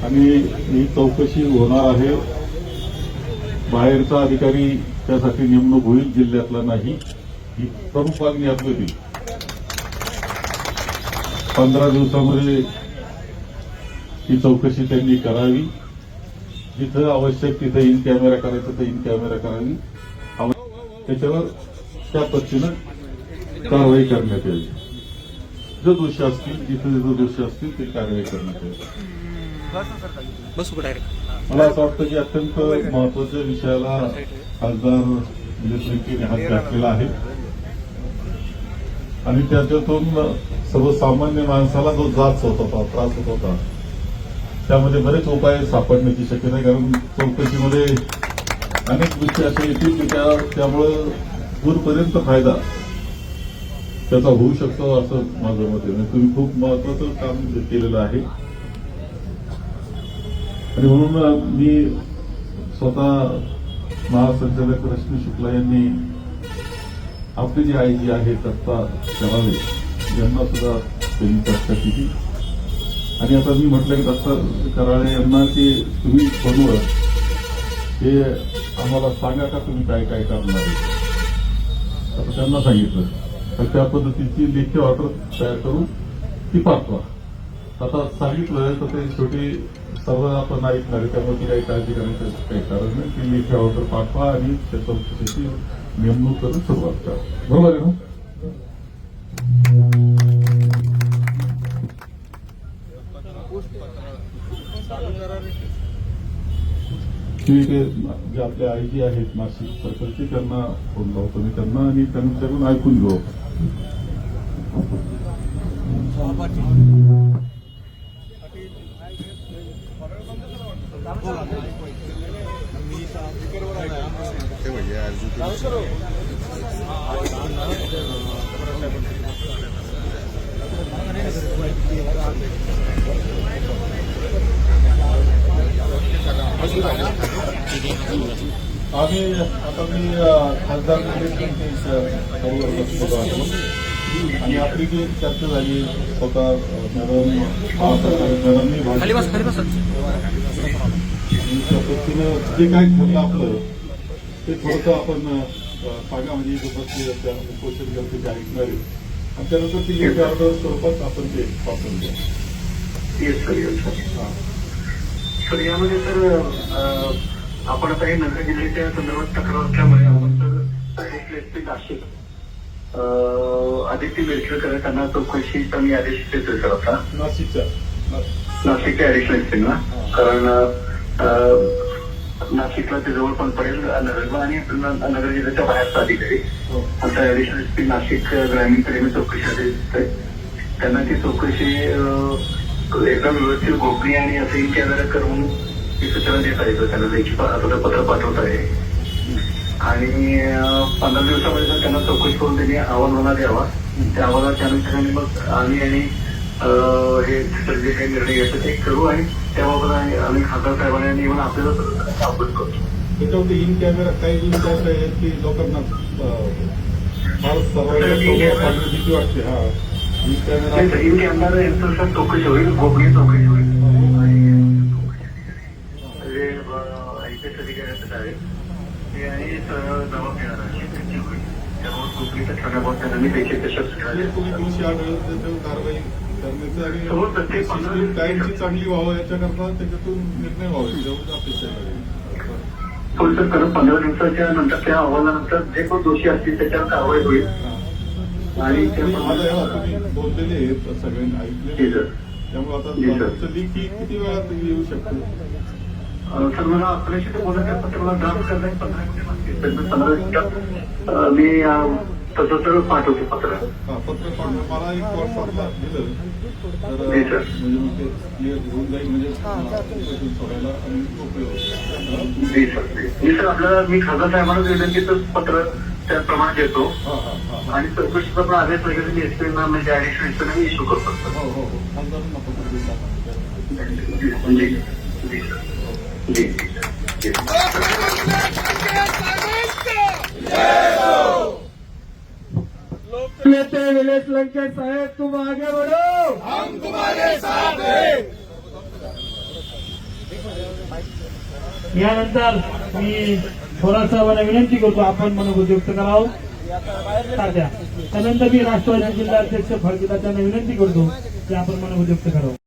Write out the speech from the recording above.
आणि ही चौकशी होणार आहे. बाहेरचा अधिकारी त्यासाठी नेमणूक होईल, जिल्ह्यातला नाही. ही प्रमुख मागणी आपली होती. 15 दिवसामध्ये ही चौकशी त्यांनी करावी. जिथं आवश्यक तिथं इन कॅमेरा करायचं तर इन कॅमेरा करावी. त्याच्यावर त्या पद्धतीनं कारवाई करण्यात यावी. जो दोषी असतील, जिथे दोषी असतील ते कारवाई करण्यात यावी. मला असं वाटतं की अत्यंत महत्वाच्या विषयाला खासदार निलेश हात घातलेला आहे आणि त्याच्यातून सर्वसामान्य माणसाला जो त्रास होत होता त्यामध्ये बरेच उपाय सापडण्याची शक्यता आहे. कारण चौकशीमध्ये अनेक गोष्टी अशा येतील की त्यामुळं दूरपर्यंत फायदा त्याचा होऊ शकतो असं माझं मत आहे. तुम्ही खूप महत्वाचं काम केलेलं आहे आणि म्हणून मी स्वतः महासंचालक रश्मी शुक्ला यांनी आपले जे आयजी आहेत दत्ता करावे यांना सुद्धा त्यांनी चर्चा केली आणि आता मी म्हटलं की दत्ता कराळे यांना की तुम्ही फोनवर हे आम्हाला सांगा का तुम्ही काय काय करणार आहे. असं त्यांना सांगितलं तर त्या पद्धतीची लेखी ऑर्डर तयार करून ती पाठवा. आता सांगितलं तर ते शेवटी सर्व आपण ऐकणार आहे, त्यामुळे ती काही काळजी करायचं काही कारण नाही. ती लेखी ऑर्डर पाठवा आणि त्या चौकशीची नेमणूक करून सुरुवात करा. बरोबर आहे ना? ठीक आहे. जे आपले आयजी आहेत नाशिक सर्कलचे त्यांना फोन लावतो मी त्यांना आणि त्यांच्याकडून ऐकून घेऊ. आम्ही आता मी खासदार आणि आपली जी चर्चा झाली स्वतः मॅडमनी पद्धतीनं जे काय ठरलं आपलं ते थोडंसं आपण सांगा म्हणजे बसले त्या उपोषण करते ते ऐकणारे आणि त्यानंतर ती लेखी ऑर्डर स्वरूपात आपण ते वापरून द्या. सर यामध्ये सर आपण आता हे नगर जिल्ह्याच्या संदर्भात तक्रार असल्यामुळे आपण सर नाशिक आदित्य बेलखेडकर त्यांना चौकशीचा मी आदेश देतोय सर आता नाशिकच्या ऍडिशनल ना कारण नाशिकला ते जवळ पण पडेल नगर आणि नगर जिल्ह्याच्या बाहेरचा अधिकारी आता ऍडिशनल एसपी नाशिक ग्रामीणकडे मी चौकशी आदेश देतोय. त्यांना ती चौकशी एकदम व्यवस्थित गोपनीय आणि असं इन कॅमेरा करून ही सूचना देता येतं. त्यांना लेखी पत्र पाठवत आहे आणि 15 दिवसामध्ये जर त्यांना चौकशी करून त्यांनी अहवाल द्यावा. त्या अहवालाच्या अनुषंगाने मग आम्ही आणि हे जे काही निर्णय घ्यायचे ते करू आणि त्याबाबत आम्ही खासदार साहेबांनी येऊन आपल्याला अवगत करतो. त्याच्यावरती इन कॅमेरा काही गोष्टी अशा आहेत की लोकांना फार सर्वांना भीती वाटते. हा इन कॅमेरा यांचं चौकशी होईल, गोपनीय चौकशी होईल जे आयपीएस अधिकाऱ्यांचं आहे ते आणि जबाब घेणार आहे त्यांची होईल. त्यामुळे गोपनीयता ठेवण्याबाबत त्यांनी देखील कारवाई करण्याचं काहींची चांगली व्हावं याच्याकरता त्याच्यातून निर्णय व्हावे एवढीच अपेक्षा आहे. हो सर, कारण 15 दिवसाच्या नंतर त्या अहवालानंतर जे कोण दोषी असतील त्याच्यावर कारवाई होईल आणि तुम्ही बोललेले आहेत सगळ्यांनी ऐकले त्यामुळे आता लीक ही किती वेळात येऊ शकते. सर मला आपल्याशी ते बोलत आहे पण मला ड्राफ्ट करता 15 मिनिटात मी तसं सगळं पाठवतो पत्र पाठवून मला एक व्हॉट्सअपला दिलं तर म्हणजे क्लिअर होऊन जाईल म्हणजे सोडायला आणि जी सर आपल्याला मी खासदार साहेबांना विनंतीचं पत्र त्याप्रमाणे देतो आणि चौकशीचा पण आदेश वगैरे मी एसपीना म्हणजे ऍडिशनल एसपीना इश्यू करतो. नेते निलेश लंकेश साहेब तुम आगे बढ़ो, हम तुम्हारे साथ हैं. यानंतर मी थोरात साहेबांना विनंती करतो आपण मनोगत व्यक्त करावं तात्या. त्यानंतर मी राष्ट्रवादी जिल्हाध्यक्ष फळकिता त्यांना विनंती करतो की आपण मनोगत व्यक्त करावं.